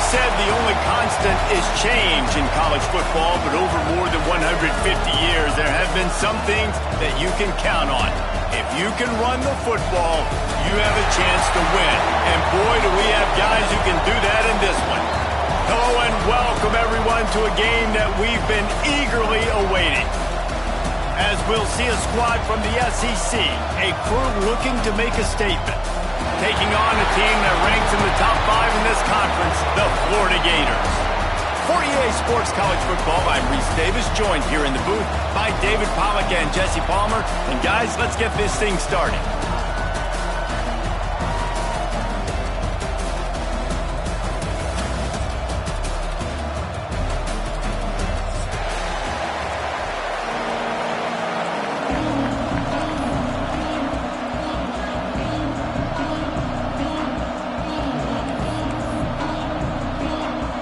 said the only constant is change in college football, but over more than 150 years, there have been some things that you can count on. If you can run the football, you have a chance to win. And boy, do we have guys who can do that in this one. Hello and welcome everyone to a game that we've been eagerly awaiting. As we'll see a squad from the SEC, a crew looking to make a statement. Taking on a team that ranks in the top 5 in this conference, the Florida Gators. For EA Sports College Football, I'm Reese Davis, joined here in the booth by David Pollack and Jesse Palmer. And guys, let's get this thing started.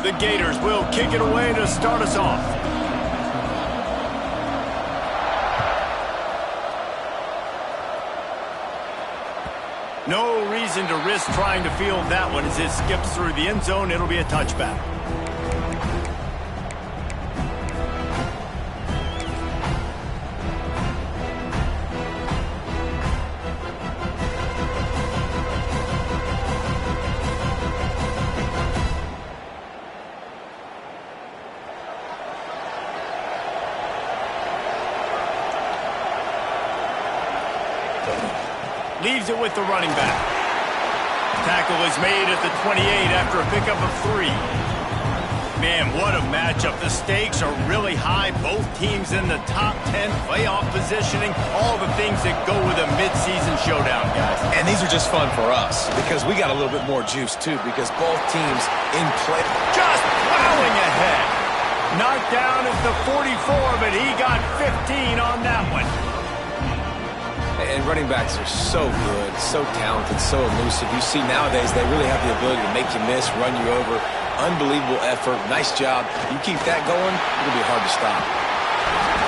The Gators will kick it away to start us off. No reason to risk trying to field that one as it skips through the end zone. It'll be a touchback. Leaves it with the running back. Tackle is made at the 28 after a pickup of 3. Man, what a matchup. The stakes are really high. Both teams in the top 10, playoff positioning, all the things that go with a midseason showdown, guys. And these are just fun for us because we got a little bit more juice, too, because both teams in play. Just plowing ahead. Knocked down at the 44, but he got 15 on that one. And running backs are so good, so talented, so elusive. You see nowadays they really have the ability to make you miss, run you over. Unbelievable effort. Nice job. You keep that going, it'll be hard to stop.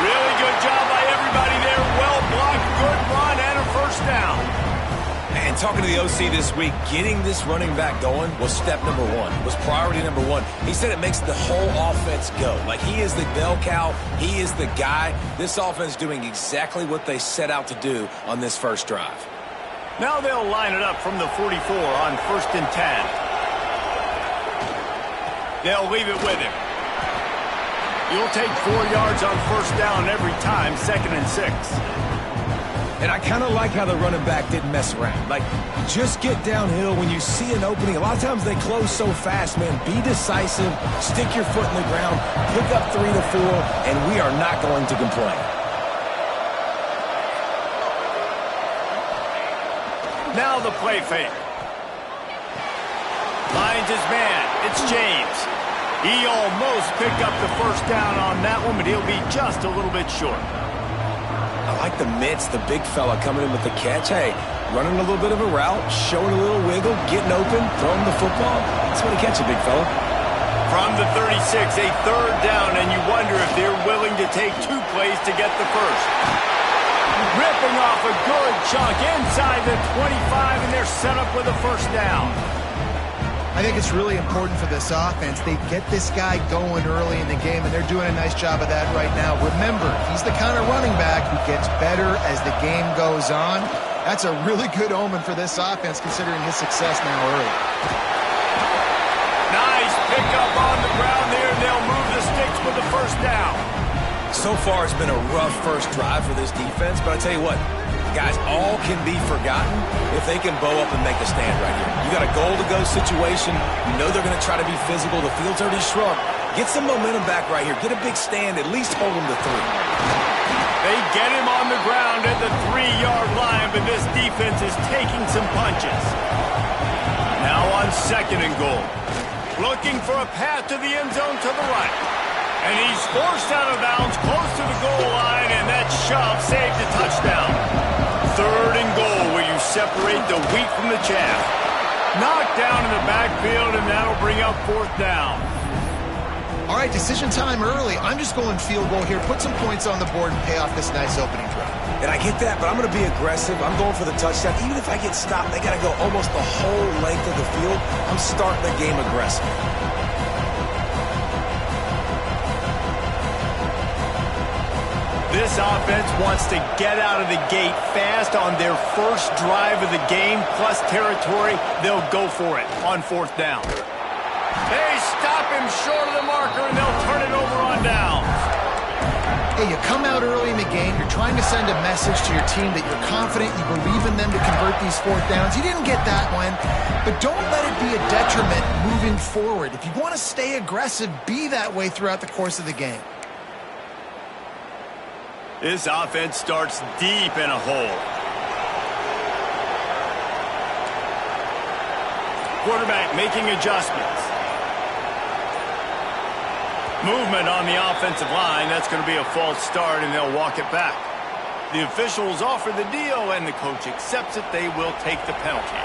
Really good job by everybody there. Well blocked, good run, and a first down. And talking to the OC this week, getting this running back going was step number 1, was priority number 1. He said it makes the whole offense go. Like he is the bell cow, he is the guy. This offense doing exactly what they set out to do on this first drive. Now they'll line it up from the 44 on 1st and 10. They'll leave it with him. You'll take 4 yards on first down every time, 2nd and 6. And I kind of like how the running back didn't mess around. Like, just get downhill when you see an opening. A lot of times they close so fast, man. Be decisive, stick your foot in the ground, pick up 3 to 4, and we are not going to complain. Now the play fake. Lines his man. It's James. He almost picked up the first down on that one, but he'll be just a little bit short. I like the mitts, the big fella coming in with the catch. Hey, running a little bit of a route, showing a little wiggle, getting open, throwing the football. That's when he catches, big fella. From the 36, a 3rd down, and you wonder if they're willing to take 2 plays to get the first. Ripping off a good chunk inside the 25, and they're set up with a first down. I think it's really important for this offense. They get this guy going early in the game, and they're doing a nice job of that right now. Remember, he's the kind of running back who gets better as the game goes on. That's a really good omen for this offense, considering his success now early. Nice pickup on the ground there, and they'll move the sticks with the first down. So far, it's been a rough first drive for this defense, but I tell you what, guys, all can be forgotten if they can bow up and make a stand right here. You got a goal-to-go situation. You know they're going to try to be physical. The field's already shrunk. Get some momentum back right here. Get a big stand. At least hold them to 3. They get him on the ground at the 3-yard line, but this defense is taking some punches. Now on 2nd and goal. Looking for a path to the end zone to the right. And he's forced out of bounds close to the goal line, and that shove saved a touchdown. 3rd and goal, where you separate the wheat from the chaff. Knocked down in the backfield, and that'll bring up 4th down. All right, decision time early. I'm just going field goal here. Put some points on the board and pay off this nice opening drive. And I get that, but I'm going to be aggressive. I'm going for the touchdown. Even if I get stopped, they got to go almost the whole length of the field. I'm starting the game aggressive. This offense wants to get out of the gate fast on their first drive of the game, plus territory. They'll go for it on 4th down. They stop him short of the marker, and they'll turn it over on downs. Hey, you come out early in the game, you're trying to send a message to your team that you're confident, you believe in them to convert these 4th downs. You didn't get that one, but don't let it be a detriment moving forward. If you want to stay aggressive, be that way throughout the course of the game. This offense starts deep in a hole. Quarterback making adjustments. Movement on the offensive line. That's going to be a false start, and they'll walk it back. The officials offer the deal, and the coach accepts it. They will take the penalty.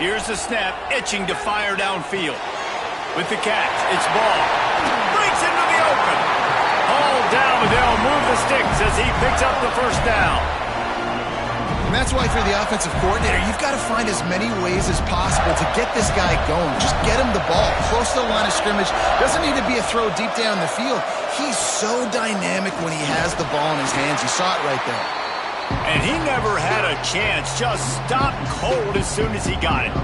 Here's the snap, itching to fire downfield. With the catch, it's ball. Breaks into the open. Hauled down, but they'll move the sticks as he picks up the 1st down. And that's why for the offensive coordinator, you've got to find as many ways as possible to get this guy going. Just get him the ball close to the line of scrimmage. Doesn't need to be a throw deep down the field. He's so dynamic when he has the ball in his hands. You saw it right there. And he never had a chance. Just stopped cold as soon as he got it.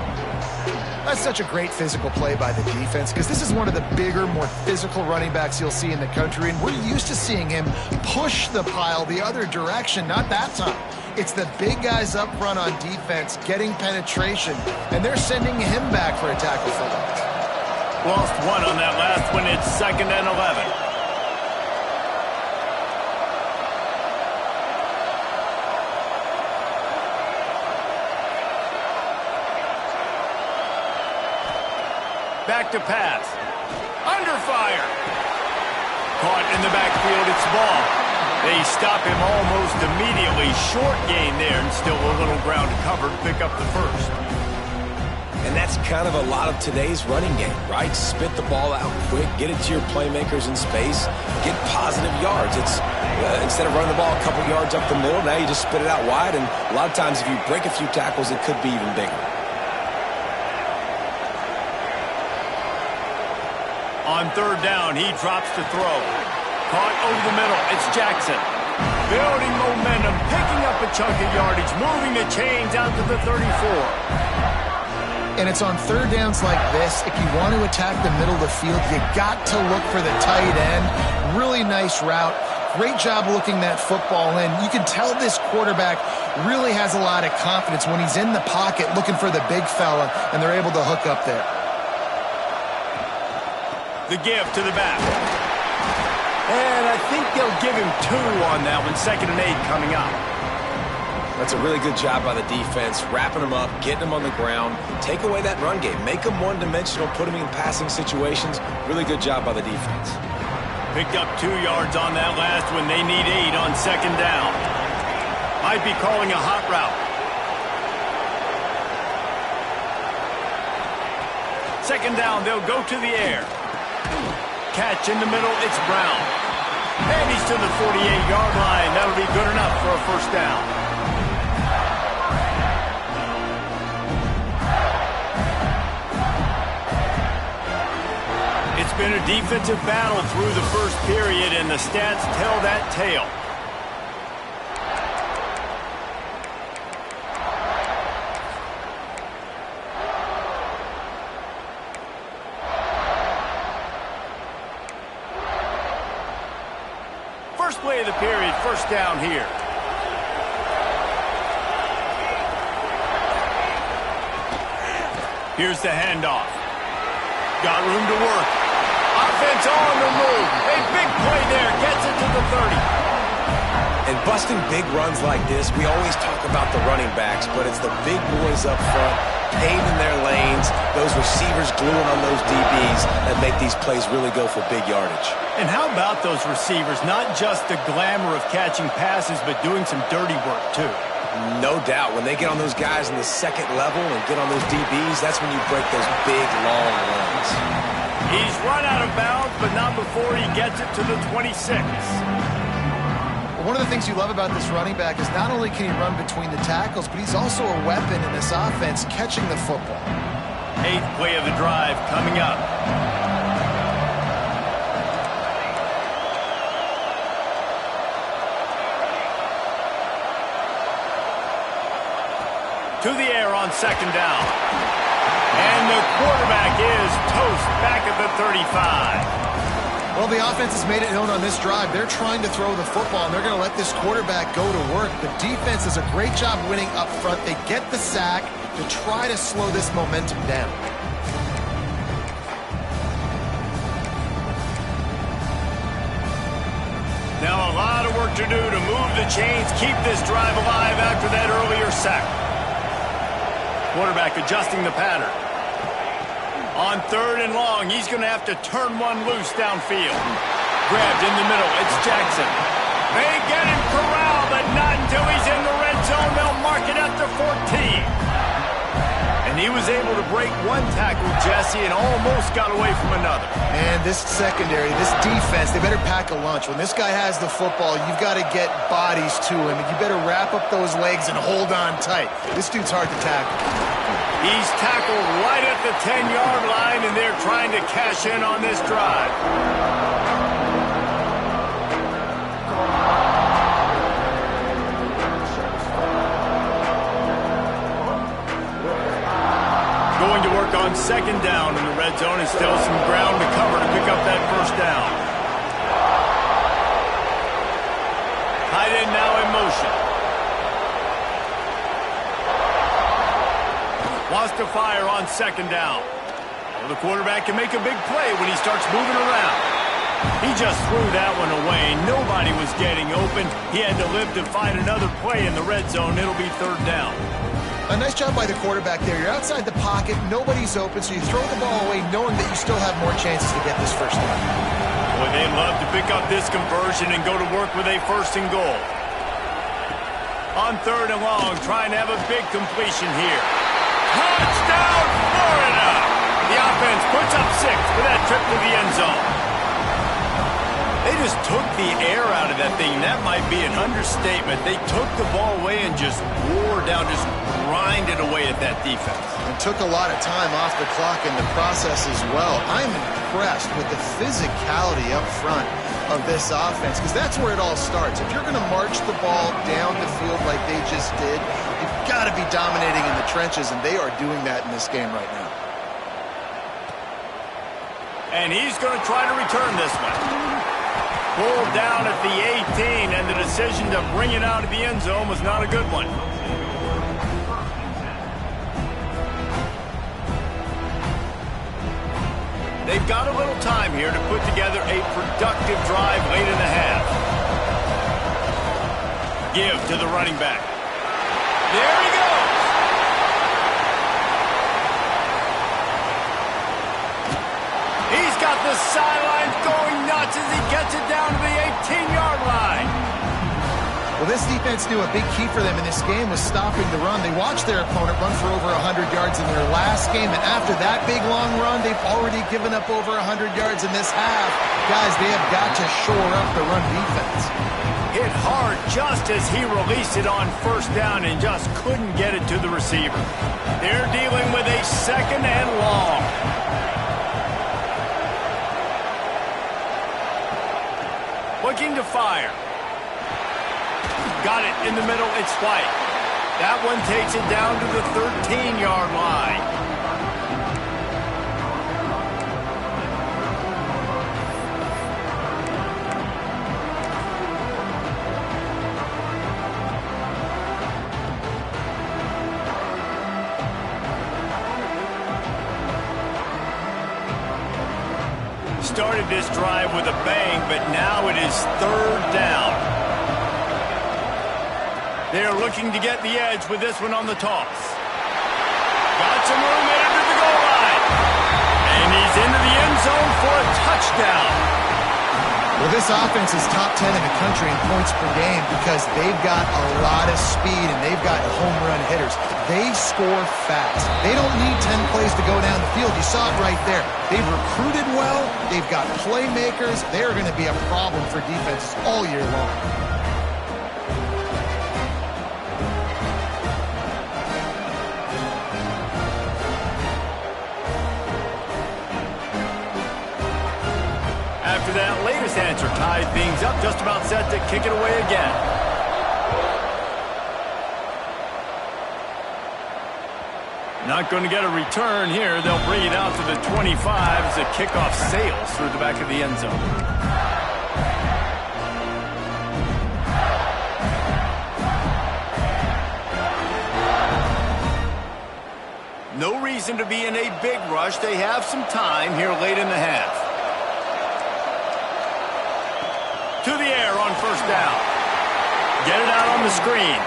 That's such a great physical play by the defense because this is one of the bigger, more physical running backs you'll see in the country, and we're used to seeing him push the pile the other direction. Not that time. It's the big guys up front on defense getting penetration, and they're sending him back for a tackle for loss. Lost one on that last one. It's 2nd and 11. Back to pass. Under fire. Caught in the backfield. It's ball. They stop him almost immediately. Short gain there, and still a little ground covered. Pick up the 1st. And that's kind of a lot of today's running game, right? Spit the ball out quick, get it to your playmakers in space, get positive yards. It's instead of running the ball a couple yards up the middle, now you just spit it out wide, and a lot of times if you break a few tackles, it could be even bigger. On 3rd down, he drops to throw. Caught over the middle. It's Jackson. Building momentum, picking up a chunk of yardage, moving the chains out to the 34. And it's on 3rd downs like this. If you want to attack the middle of the field, you got to look for the tight end. Really nice route. Great job looking that football in. You can tell this quarterback really has a lot of confidence when he's in the pocket looking for the big fella, and they're able to hook up there. The give to the back. And I think they'll give him 2 on that one. 2nd and 8 coming up. That's a really good job by the defense, wrapping them up, getting them on the ground, take away that run game, make them one-dimensional, put them in passing situations. Really good job by the defense. Picked up 2 yards on that last one. They need 8 on 2nd down. Might be calling a hot route. 2nd down, they'll go to the air. Catch in the middle, it's Brown. And he's to the 48-yard line. That'll be good enough for a 1st down. It's been a defensive battle through the 1st period, and the stats tell that tale. First play of the period, 1st down here. Here's the handoff. Got room to work. Offense on the move. A big play there. Gets it to the 30. And busting big runs like this, we always talk about the running backs, but it's the big boys up front, paving their lanes, those receivers gluing on those DBs that make these plays really go for big yardage. And how about those receivers? Not just the glamour of catching passes, but doing some dirty work, too. No doubt. When they get on those guys in the 2nd level and get on those DBs, that's when you break those big, long runs. He's run out of bounds, but not before he gets it to the 26. One of the things you love about this running back is not only can he run between the tackles, but he's also a weapon in this offense catching the football. 8th play of the drive coming up. to the air on second down. And the quarterback is toast back at the 35. Well, the offense has made it known on this drive. They're trying to throw the football, and they're going to let this quarterback go to work. The defense does a great job winning up front. They get the sack to try to slow this momentum down. Now a lot of work to do to move the chains, keep this drive alive after that earlier sack. Quarterback adjusting the pattern. On third and long, he's going to have to turn one loose downfield. Grabbed in the middle, it's Jackson. They get him corralled, but not until he's in the red zone. They'll mark it up to 14. And he was able to break one tackle, Jesse, and almost got away from another. And this secondary, this defense, they better pack a lunch. When this guy has the football, you've got to get bodies to him, and you better wrap up those legs and hold on tight. This dude's hard to tackle. He's tackled right at the 10-yard line, and they're trying to cash in on this drive. Going to work on second down in the red zone, and still some ground to cover to pick up that first down. Tight end now in motion. Wants to fire on second down. Well, the quarterback can make a big play when he starts moving around. He just threw that one away. Nobody was getting open. He had to live to find another play in the red zone. It'll be third down. A nice job by the quarterback there. You're outside the pocket, nobody's open, so you throw the ball away knowing that you still have more chances to get this first down. Boy, they'd love to pick up this conversion and go to work with a first and goal. On third and long, trying to have a big completion here. Touchdown, Florida! The offense puts up 6 for that trip to the end zone. They just took the air out of that thing. That might be an understatement. They took the ball away and just wore down, just grinded away at that defense. And took a lot of time off the clock in the process as well. I'm impressed with the physicality up front of this offense, because that's where it all starts. If you're going to march the ball down the field like they just did, you've got to be dominating in the trenches, and they are doing that in this game right now. And he's going to try to return this one. Pulled down at the 18, and the decision to bring it out of the end zone was not a good one. They've got a little time here to put together a productive drive late in the half. Give to the running back. There he goes. He's got the sidelines going nuts as he gets it down to the 18-yard line. Well, this defense knew a big key for them in this game was stopping the run. They watched their opponent run for over 100 yards in their last game, and after that big, long run, they've already given up over 100 yards in this half. Guys, they have got to shore up the run defense. Hit hard just as he released it on first down and just couldn't get it to the receiver. They're dealing with a second and long. Looking to fire. Got it in the middle, it's White. That one takes it down to the 13-yard line. Started this drive with a bang, but now it is third down. They're looking to get the edge with this one on the toss. Got some room headed to the goal line. And he's into the end zone for a touchdown. Well, this offense is top 10 in the country in points per game because they've got a lot of speed and they've got home run hitters. They score fast. They don't need 10 plays to go down the field. You saw it right there. They've recruited well. They've got playmakers. They're going to be a problem for defenses all year long. After that latest answer tied things up, just about set to kick it away again. Not going to get a return here. They'll bring it out to the 25 as the kickoff sails through the back of the end zone. No reason to be in a big rush. They have some time here late in the half. To the air on first down. Get it out on the screen.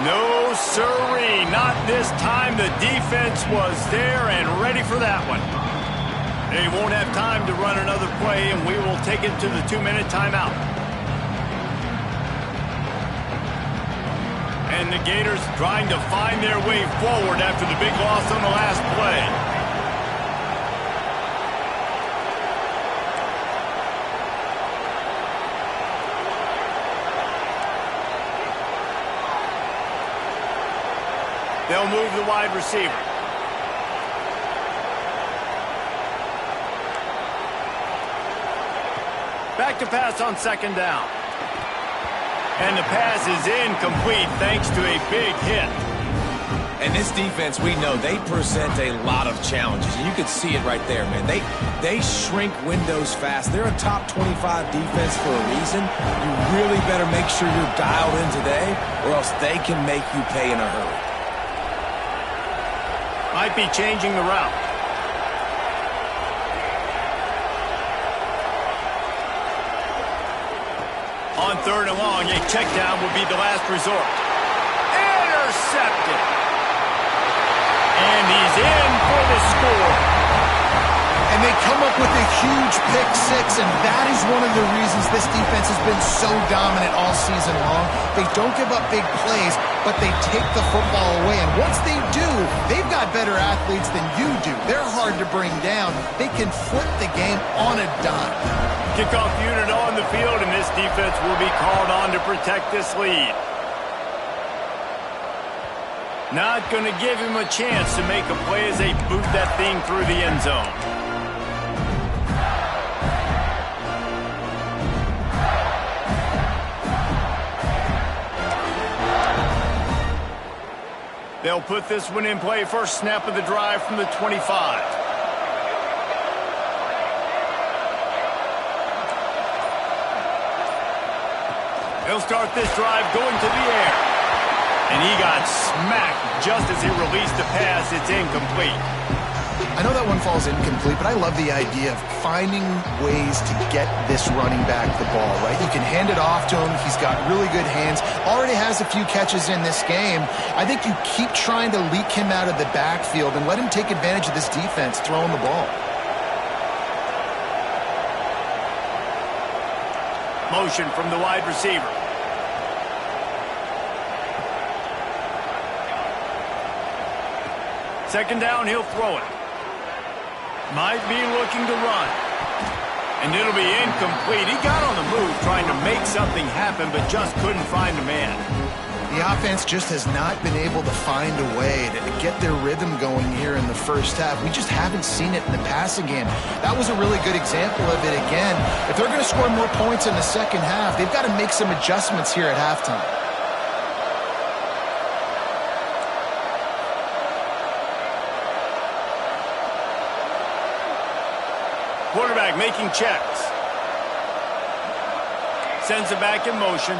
No, sirree, not this time. The defense was there and ready for that one. They won't have time to run another play, and we will take it to the 2-minute timeout. And the Gators trying to find their way forward after the big loss on the last play. They'll move the wide receiver. Back to pass on second down. And the pass is incomplete thanks to a big hit. And this defense, we know, they present a lot of challenges. And you can see it right there, man. They shrink windows fast. They're a top 25 defense for a reason. You really better make sure you're dialed in today, or else they can make you pay in a hurry. Might be changing the route. On third and long, a check down will be the last resort. Intercepted. And he's in for the score. And they come up with a huge pick six, and that is one of the reasons this defense has been so dominant all season long. They don't give up big plays, but they take the football away. And once they do, they've got better athletes than you do. They're hard to bring down. They can flip the game on a dime. Kickoff unit on the field, and this defense will be called on to protect this lead. Not going to give him a chance to make a play as they boot that thing through the end zone. They'll put this one in play. First snap of the drive from the 25. He'll start this drive going to the air. And he got smacked just as he released the pass. It's incomplete. I know that one falls incomplete, but I love the idea of finding ways to get this running back the ball, right? You can hand it off to him. He's got really good hands. Already has a few catches in this game. I think you keep trying to leak him out of the backfield and let him take advantage of this defense throwing the ball. Motion from the wide receiver. Second down, he'll throw it. Might be looking to run. And it'll be incomplete. He got on the move trying to make something happen, but just couldn't find a man. The offense just has not been able to find a way to get their rhythm going here in the first half. We just haven't seen it in the passing game. That was a really good example of it again. If they're going to score more points in the second half, they've got to make some adjustments here at halftime. Quarterback making checks. Sends it back in motion.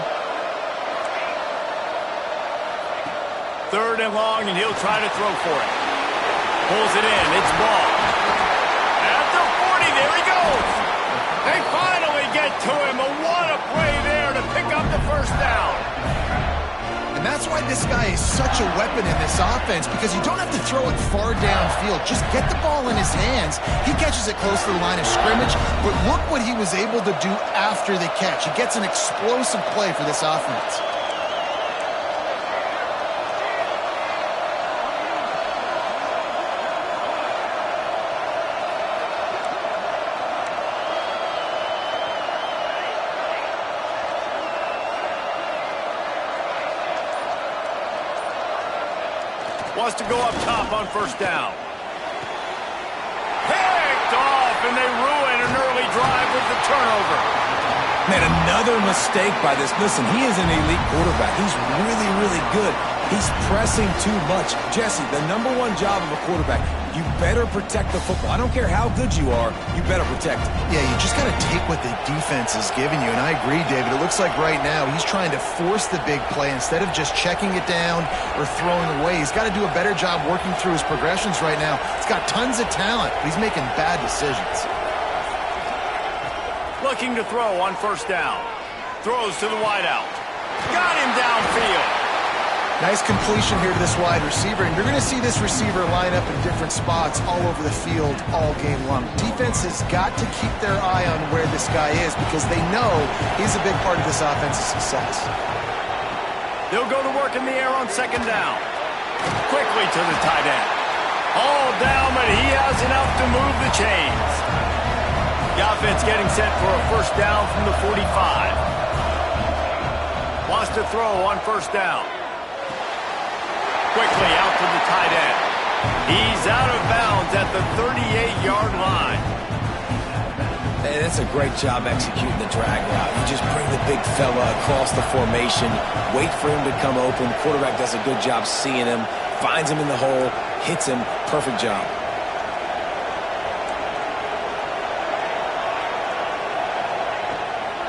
Third and long, and he'll try to throw for it. Pulls it in. It's ball. At the 40, there he goes. They finally get to him. What a play there to pick up the first down. And that's why this guy is such a weapon in this offense, because you don't have to throw it far downfield. Just get the ball in his hands. He catches it close to the line of scrimmage, but look what he was able to do after the catch. He gets an explosive play for this offense. Wants to go up top on first down. Picked off, and they ruin an early drive with the turnover. Man, another mistake by this. Listen, he is an elite quarterback. He's really, really good. He's pressing too much. Jesse, the #1 job of a quarterback, you better protect the football. I don't care how good you are, you better protect it. Yeah, you just got to take what the defense is giving you. And I agree, David. It looks like right now he's trying to force the big play instead of just checking it down or throwing away. He's got to do a better job working through his progressions right now. He's got tons of talent, but he's making bad decisions. Looking to throw on first down. Throws to the wideout. Got him downfield. Nice completion here to this wide receiver, and you're going to see this receiver line up in different spots all over the field all game long. Defense has got to keep their eye on where this guy is because they know he's a big part of this offense's success. They'll go to work in the air on second down. Quickly to the tight end. All down, but he has enough to move the chains. The offense getting set for a first down from the 45. Wants to throw on first down. Quickly out to the tight end. He's out of bounds at the 38-yard line. Hey, that's a great job executing the drag route. You just bring the big fella across the formation, wait for him to come open. The quarterback does a good job seeing him, finds him in the hole, hits him. Perfect job.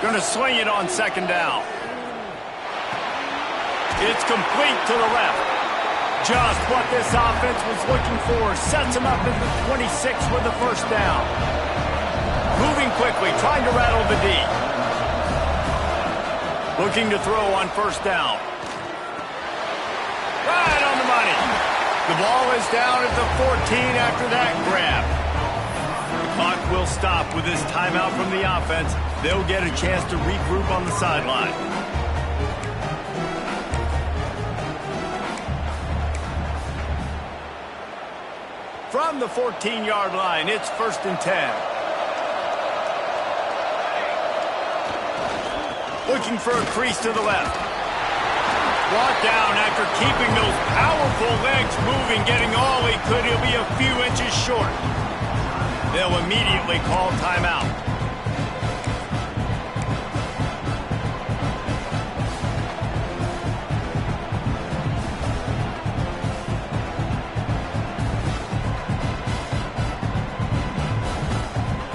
Going to swing it on second down. It's complete to the left. Just what this offense was looking for. Sets him up at the 26 with the first down. Moving quickly, trying to rattle the D. Looking to throw on first down. Right on the money. The ball is down at the 14 after that grab. The clock will stop with this timeout from the offense. They'll get a chance to regroup on the sideline. From the 14-yard line, it's 1st and 10. Looking for a crease to the left. Brought down after keeping those powerful legs moving, getting all he could. He'll be a few inches short. They'll immediately call timeout.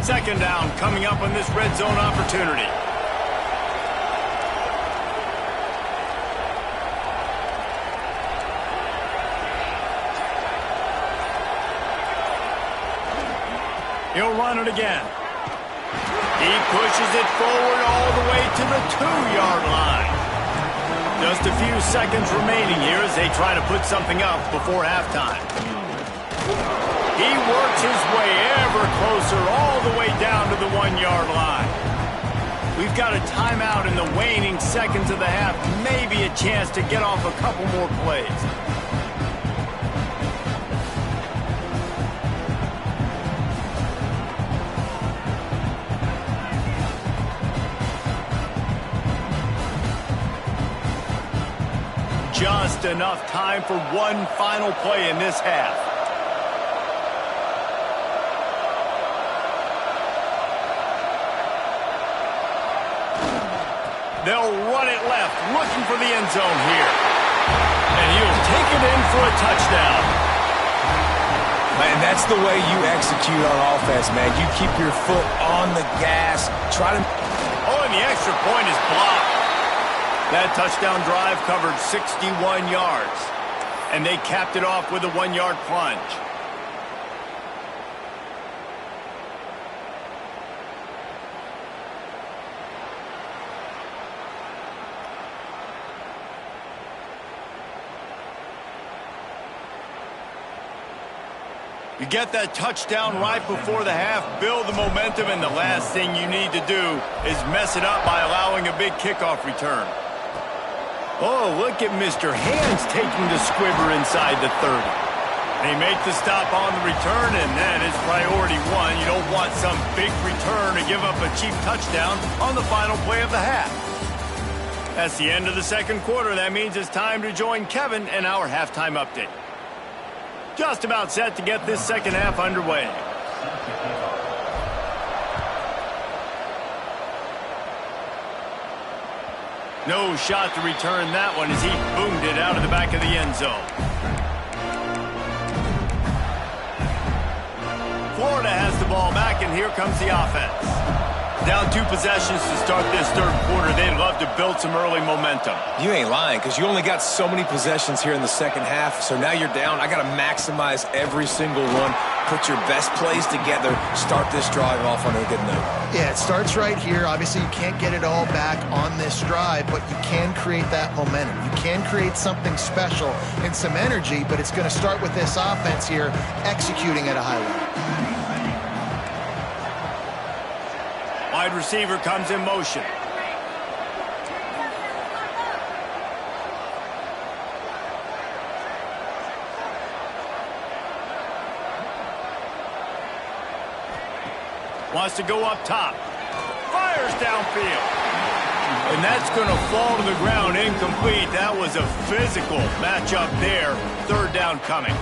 Second down coming up on this red zone opportunity. He'll run it again. He pushes it forward all the way to the 2-yard line. Just a few seconds remaining here as they try to put something up before halftime. He works his way ever closer all the way down to the 1-yard line. We've got a timeout in the waning seconds of the half. Maybe a chance to get off a couple more plays. Just enough time for one final play in this half. They'll run it left, looking for the end zone here. And he'll take it in for a touchdown. Man, that's the way you execute on offense, man. You keep your foot on the gas. Try to... Oh, and the extra point is blocked. That touchdown drive covered 61 yards. And they capped it off with a 1-yard plunge. You get that touchdown right before the half, build the momentum, and the last thing you need to do is mess it up by allowing a big kickoff return. Oh, look at Mr. Hands taking the squibber inside the 30. They make the stop on the return, and that is priority one. You don't want some big return to give up a cheap touchdown on the final play of the half. That's the end of the second quarter. That means it's time to join Kevin in our halftime update. Just about set to get this second half underway. No shot to return that one as he boomed it out of the back of the end zone. Florida has the ball back, and here comes the offense. Down 2 possessions to start this third quarter. They'd love to build some early momentum. You ain't lying, because you only got so many possessions here in the second half, so now you're down. I got to maximize every single one. Put your best plays together. Start this drive off on a good note. Yeah, it starts right here. Obviously, you can't get it all back on this drive, but you can create that momentum. You can create something special and some energy, but it's going to start with this offense here executing at a high level. Wide receiver comes in motion. Wants to go up top. Fires downfield. And that's going to fall to the ground incomplete. That was a physical matchup there. Third down coming.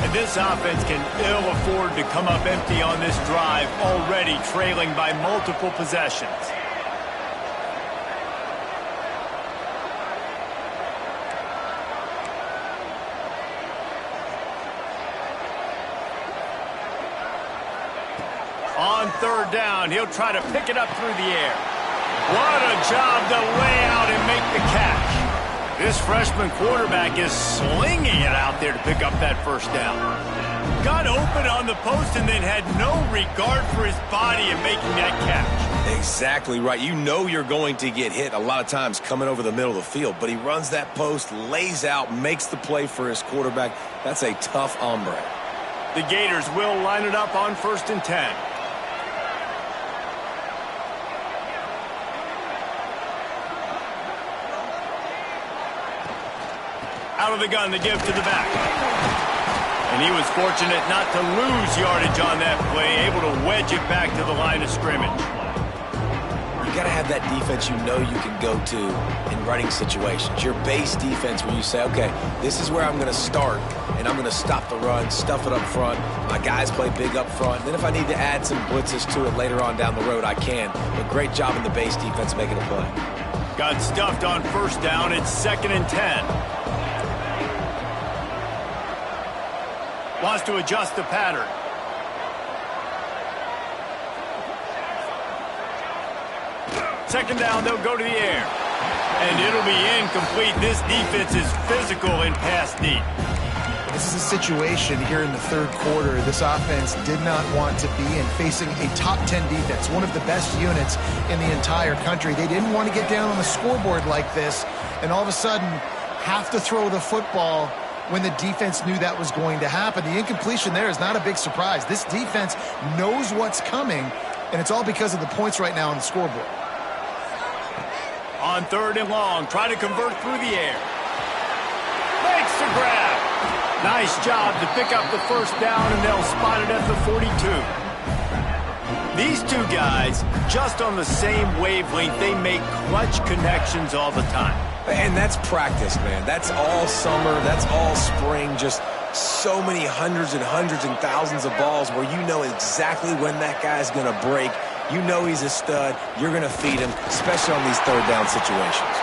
And this offense can ill afford to come up empty on this drive, already trailing by multiple possessions. On third down, he'll try to pick it up through the air. What a job to lay out and make the catch. This freshman quarterback is slinging it out there to pick up that first down. Got open on the post and then had no regard for his body in making that catch. Exactly right. You know you're going to get hit a lot of times coming over the middle of the field, but he runs that post, lays out, makes the play for his quarterback. That's a tough hombre. The Gators will line it up on 1st and 10. Out of the gun, the give to the back. And he was fortunate not to lose yardage on that play, able to wedge it back to the line of scrimmage. You got to have that defense you know you can go to in running situations. Your base defense where you say, okay, this is where I'm going to start, and I'm going to stop the run, stuff it up front. My guys play big up front. Then if I need to add some blitzes to it later on down the road, I can. But great job in the base defense making a play. Got stuffed on first down. It's 2nd and 10. Wants to adjust the pattern. Second down, they'll go to the air. And it'll be incomplete. This defense is physical in pass deep. This is a situation here in the third quarter this offense did not want to be in, facing a top 10 defense, one of the best units in the entire country. They didn't want to get down on the scoreboard like this and all of a sudden have to throw the football when the defense knew that was going to happen. The incompletion there is not a big surprise. This defense knows what's coming, and it's all because of the points right now on the scoreboard. On 3rd and long, try to convert through the air. Makes the grab. Nice job to pick up the first down, and they'll spot it at the 42. These two guys, just on the same wavelength, they make clutch connections all the time. And that's practice, man. That's all summer. That's all spring. Just so many hundreds and thousands of balls where you know exactly when that guy's going to break. You know he's a stud. You're going to feed him, especially on these third down situations.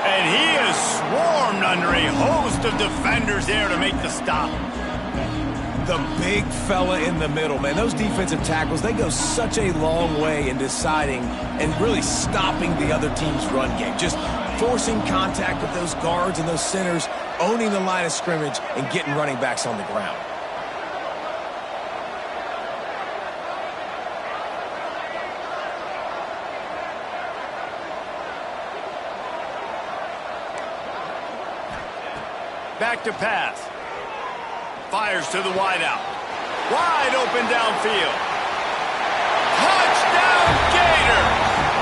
And he is swarmed under a host of defenders there to make the stop. The big fella in the middle, man. Those defensive tackles, they go such a long way in deciding and really stopping the other team's run game. Just forcing contact with those guards and those centers, owning the line of scrimmage, and getting running backs on the ground. Back to pass. Fires to the wideout. Wide open downfield. Touchdown Gator!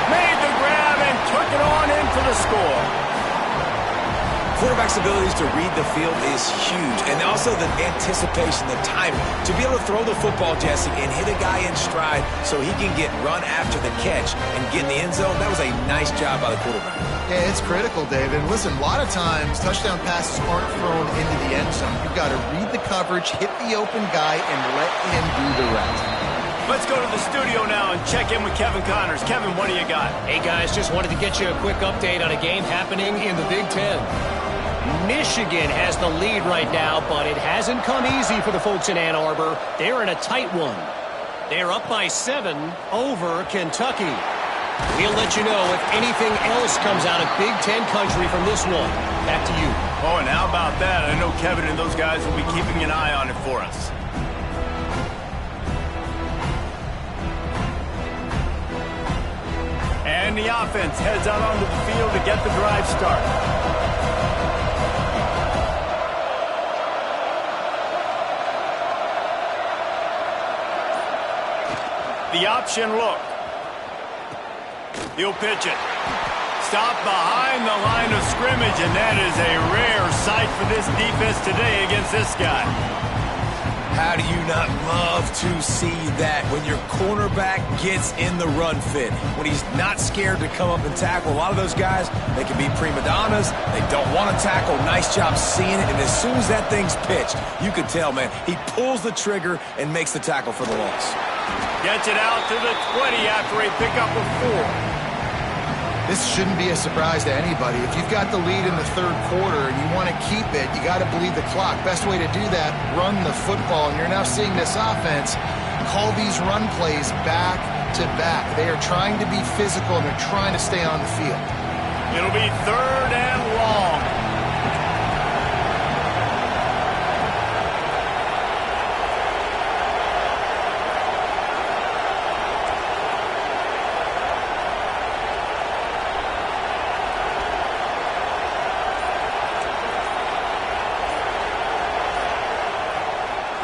Made the grab and took it on in for the score. Quarterback's abilities to read the field is huge. And also the anticipation, the timing. To be able to throw the football, Jesse, and hit a guy in stride so he can get run after the catch and get in the end zone, that was a nice job by the quarterback. Yeah, it's critical, David. And listen, a lot of times touchdown passes aren't thrown into the end zone. You've got to read the coverage, hit the open guy, and let him do the rest. Let's go to the studio now and check in with Kevin Connors. Kevin, what do you got? Hey, guys, just wanted to get you a quick update on a game happening in the Big Ten. Michigan has the lead right now, but it hasn't come easy for the folks in Ann Arbor. They're in a tight one. They're up by 7 over Kentucky. We'll let you know if anything else comes out of Big Ten country from this one. Back to you. Oh, and how about that? I know Kevin and those guys will be keeping an eye on it for us. And the offense heads out onto the field to get the drive started. The option look. He'll pitch it. Stop behind the line of scrimmage, and that is a rare sight for this defense today against this guy. How do you not love to see that when your cornerback gets in the run fit? When he's not scared to come up and tackle. A lot of those guys, they can be prima donnas. They don't want to tackle. Nice job seeing it. And as soon as that thing's pitched, you can tell, man, he pulls the trigger and makes the tackle for the loss. Gets it out to the 20 after a pickup of 4. This shouldn't be a surprise to anybody. If you've got the lead in the third quarter and you want to keep it, you got to bleed the clock. Best way to do that, run the football. And you're now seeing this offense call these run plays back to back. They are trying to be physical, and they're trying to stay on the field. It'll be 3rd and long.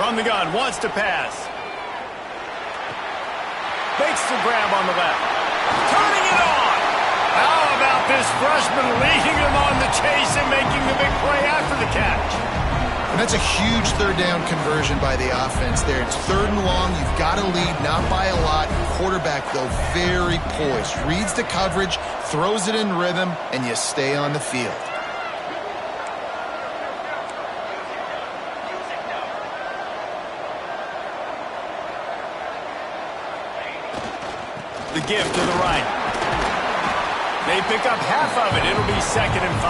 From the gun, wants to pass. Makes the grab on the left. Turning it on. How about this freshman leading him on the chase and making the big play after the catch? And that's a huge third down conversion by the offense there. It's 3rd and long. You've got to lead, not by a lot. Quarterback, though, very poised. Reads the coverage, throws it in rhythm, and you stay on the field. The give to the right. They pick up half of it. It'll be 2nd and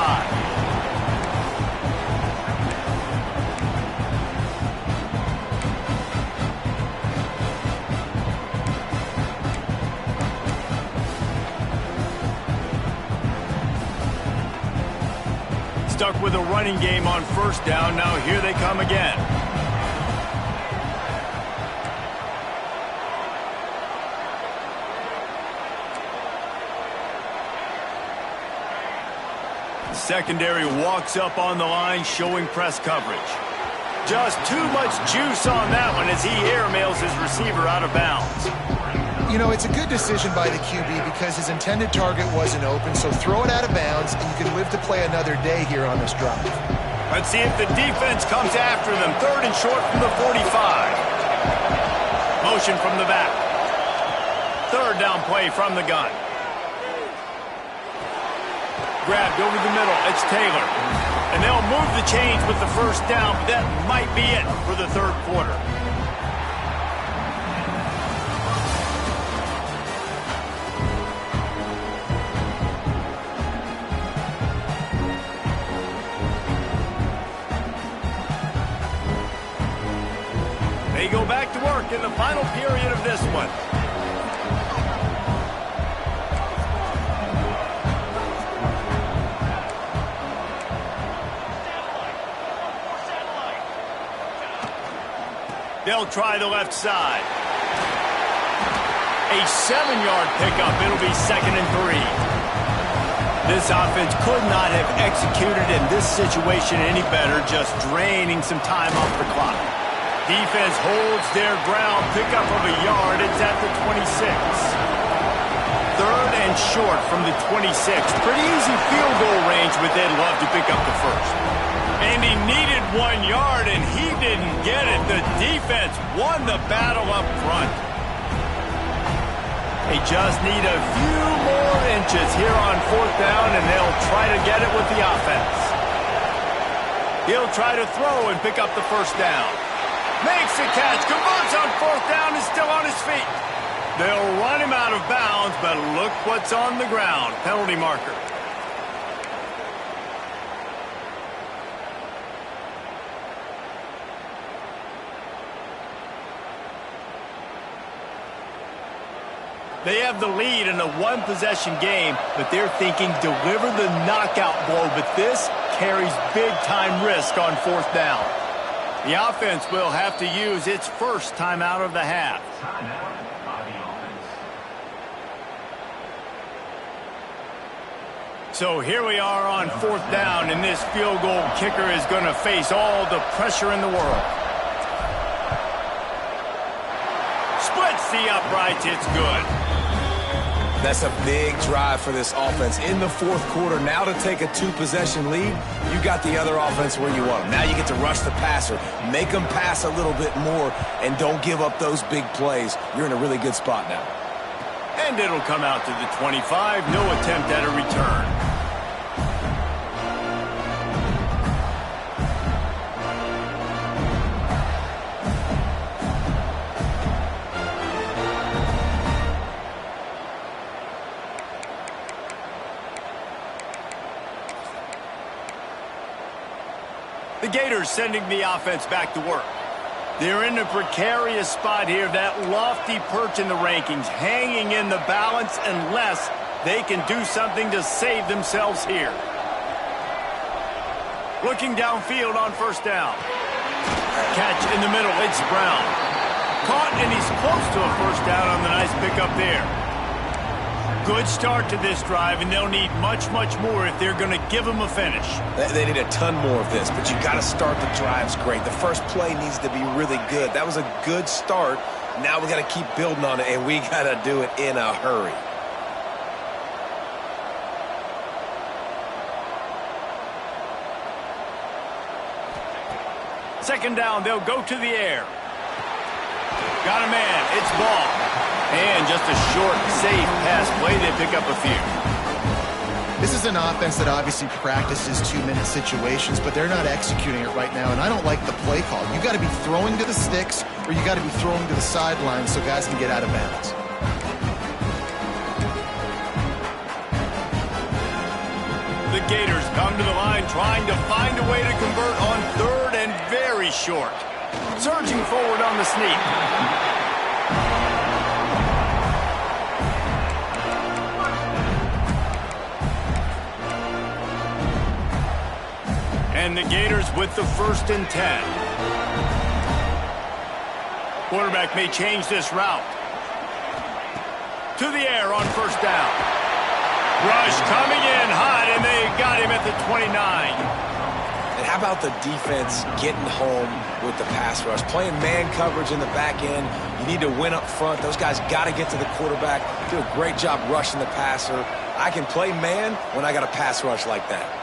5. Stuck with a running game on 1st down. Now here they come again. Secondary walks up on the line, showing press coverage. Just too much juice on that one as he airmails his receiver out of bounds. You know, it's a good decision by the QB because his intended target wasn't open, so throw it out of bounds, and you can live to play another day here on this drive. Let's see if the defense comes after them. 3rd and short from the 45. Motion from the back. 3rd down play from the gun. Grabbed over the middle. It's Taylor. And they'll move the chains with the 1st down, but that might be it for the 3rd quarter. They go back to work in the final period of this one. They'll try the left side. A 7-yard pickup. It'll be 2nd and 3. This offense could not have executed in this situation any better, just draining some time off the clock. Defense holds their ground. Pickup of a yard. It's at the 26. 3rd and short from the 26. Pretty easy field goal range, but they'd love to pick up the 1st. And he needed 1 yard, and he didn't get it. The defense won the battle up front. They just need a few more inches here on 4th down, and they'll try to get it with the offense. He'll try to throw and pick up the 1st down. Makes the catch, converts on fourth down, is still on his feet. They'll run him out of bounds, but look what's on the ground. Penalty marker. They have the lead in a one-possession game, but they're thinking deliver the knockout blow, but this carries big-time risk on fourth down. The offense will have to use its first timeout of the half. So here we are on fourth down, and this field goal kicker is going to face all the pressure in the world. Splits the uprights, it's good. That's a big drive for this offense in the fourth quarter. Now to take a two-possession lead, you got the other offense where you want them. Now you get to rush the passer, make them pass a little bit more, and don't give up those big plays. You're in a really good spot now. And it'll come out to the 25. No attempt at a return. The Gators sending the offense back to work. They're in a precarious spot here, that lofty perch in the rankings, hanging in the balance unless they can do something to save themselves here. Looking downfield on first down. Catch in the middle, it's Brown. Caught, and he's close to a first down on the nice pickup there. Good start to this drive, and they'll need much, much more if they're going to give them a finish. They need a ton more of this, but you got to start the drives great. The first play needs to be really good. That was a good start. Now we got to keep building on it, and we got to do it in a hurry. Second down, they'll go to the air. Got a man, it's Ball. And just a short, safe pass play, they pick up a few. This is an offense that obviously practices two-minute situations, but they're not executing it right now, and I don't like the play call. You got to be throwing to the sticks, or you got to be throwing to the sidelines so guys can get out of bounds. The Gators come to the line trying to find a way to convert on third and very short. Surging forward on the sneak. And the Gators with the 1st and 10. Quarterback may change this route. To the air on first down. Rush coming in hot, and they got him at the 29. And how about the defense getting home with the pass rush? Playing man coverage in the back end. You need to win up front. Those guys got to get to the quarterback. Do a great job rushing the passer. I can play man when I got a pass rush like that.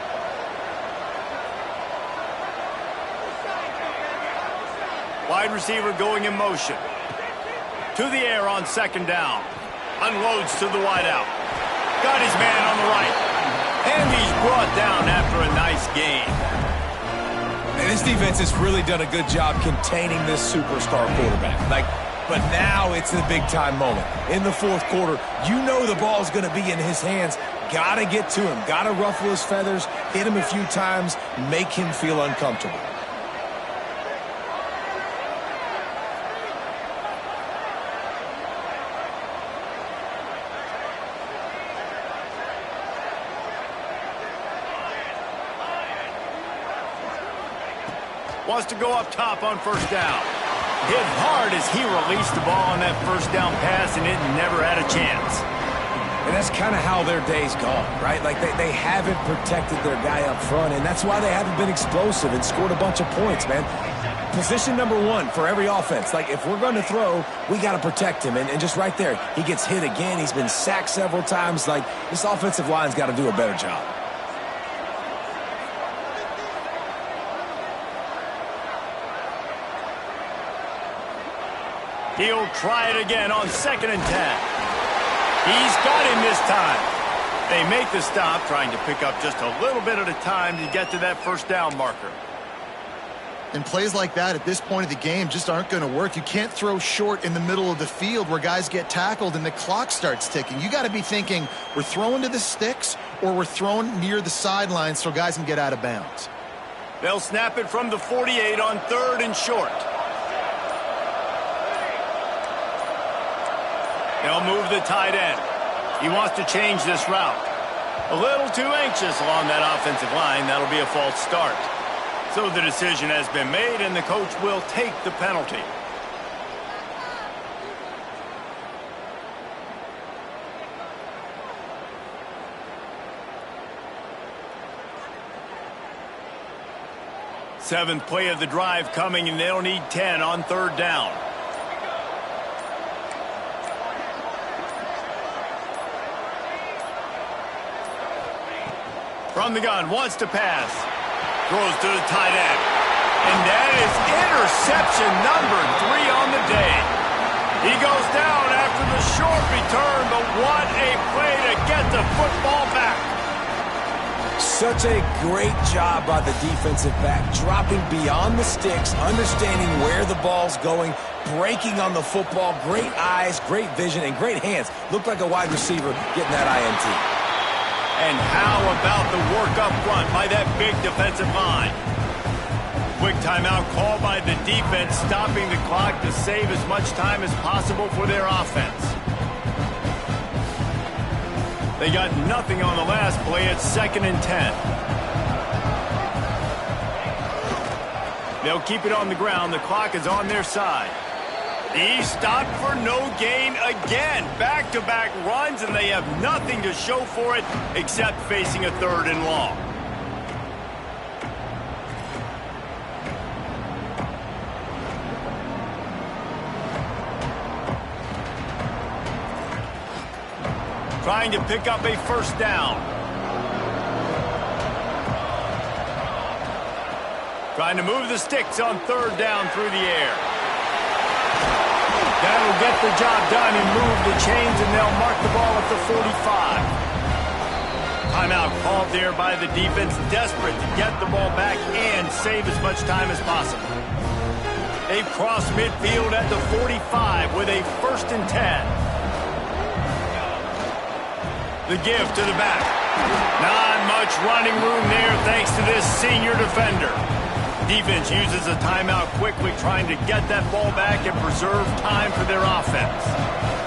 Wide receiver going in motion. To the air on second down. Unloads to the wideout. Got his man on the right. And he's brought down after a nice gain. And this defense has really done a good job containing this superstar quarterback. But now it's the big-time moment. In the fourth quarter, you know the ball's going to be in his hands. Got to get to him. Got to ruffle his feathers, hit him a few times, make him feel uncomfortable. Wants to go up top on first down. Hit hard as he released the ball on that first down pass, and it never had a chance. And that's kind of how their day's gone, right? Like they haven't protected their guy up front, and that's why they haven't been explosive and scored a bunch of points, man. Position number one for every offense. Like, if we're going to throw, we got to protect him. And just right there, he gets hit again. He's been sacked several times. Like, this offensive line's got to do a better job. He'll try it again on 2nd and 10. He's got him this time. They make the stop, trying to pick up just a little bit at a time to get to that first down marker. And plays like that at this point of the game just aren't going to work. You can't throw short in the middle of the field where guys get tackled and the clock starts ticking. You got to be thinking we're throwing to the sticks or we're throwing near the sidelines so guys can get out of bounds. They'll snap it from the 48 on 3rd and short. They'll move the tight end. He wants to change this route. A little too anxious along that offensive line. That'll be a false start. So the decision has been made, and the coach will take the penalty. Seventh play of the drive coming, and they'll need 10 on 3rd down. From the gun, wants to pass. Throws to the tight end. And that is interception number 3 on the day. He goes down after the short return, but what a play to get the football back. Such a great job by the defensive back, dropping beyond the sticks, understanding where the ball's going, breaking on the football. Great eyes, great vision, and great hands. Looked like a wide receiver getting that INT. And how about the work up front by that big defensive line? Quick timeout call by the defense, stopping the clock to save as much time as possible for their offense. They got nothing on the last play. It's 2nd and 10. They'll keep it on the ground. The clock is on their side. He stopped for no gain again. Back-to-back runs, and they have nothing to show for it except facing a 3rd and long. Trying to pick up a 1st down. Trying to move the sticks on 3rd down through the air. That'll get the job done and move the chains, and they'll mark the ball at the 45. Timeout called there by the defense, desperate to get the ball back and save as much time as possible. They cross midfield at the 45 with a 1st and 10. The give to the back. Not much running room there thanks to this senior defender. Defense uses a timeout quickly, trying to get that ball back and preserve time for their offense.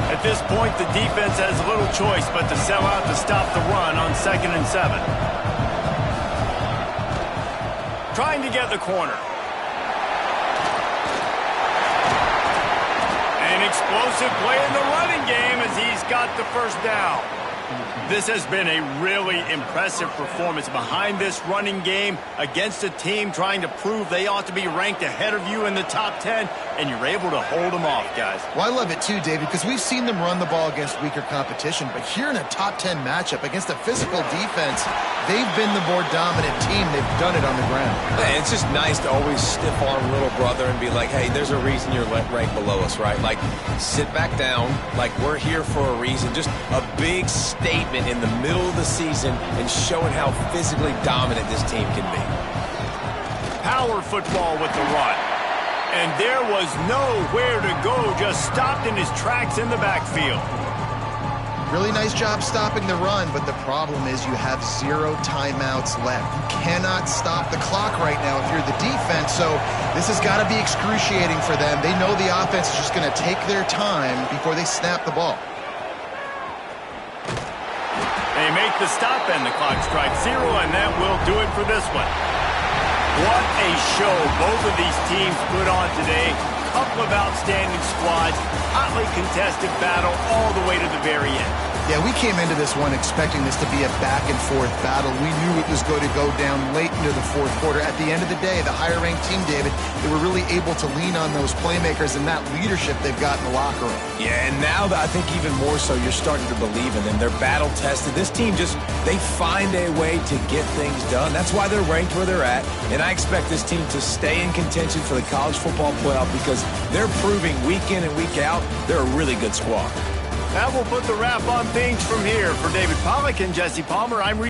At this point, the defense has little choice but to sell out to stop the run on 2nd and 7. Trying to get the corner. An explosive play in the running game as he's got the 1st down. This has been a really impressive performance behind this running game against a team trying to prove they ought to be ranked ahead of you in the top 10, and you're able to hold them off, guys. Well, I love it too, David, because we've seen them run the ball against weaker competition, but here in a top 10 matchup against a physical defense, they've been the more dominant team. They've done it on the ground. Hey, it's just nice to always stiff-arm little brother and be like, hey, there's a reason you're ranked below us, right? Like, sit back down, like we're here for a reason. Just a big statement in the middle of the season and showing how physically dominant this team can be. Power football with the run. And there was nowhere to go, just stopped in his tracks in the backfield. Really nice job stopping the run, but the problem is you have 0 timeouts left. You cannot stop the clock right now if you're the defense, so this has got to be excruciating for them. They know the offense is just going to take their time before they snap the ball. They make the stop, and the clock strikes 0, and that will do it for this one. What a show both of these teams put on today. Couple of outstanding squads, hotly contested battle all the way to the very end. Yeah, we came into this one expecting this to be a back-and-forth battle. We knew it was going to go down late into the 4th quarter. At the end of the day, the higher-ranked team, David, they were really able to lean on those playmakers and that leadership they've got in the locker room. Yeah, and now that I think even more so, you're starting to believe in them. They're battle-tested. This team just, they find a way to get things done. That's why they're ranked where they're at, and I expect this team to stay in contention for the college football playoff because they're proving week in and week out they're a really good squad. That will put the wrap on things from here. For David Pollack and Jesse Palmer, I'm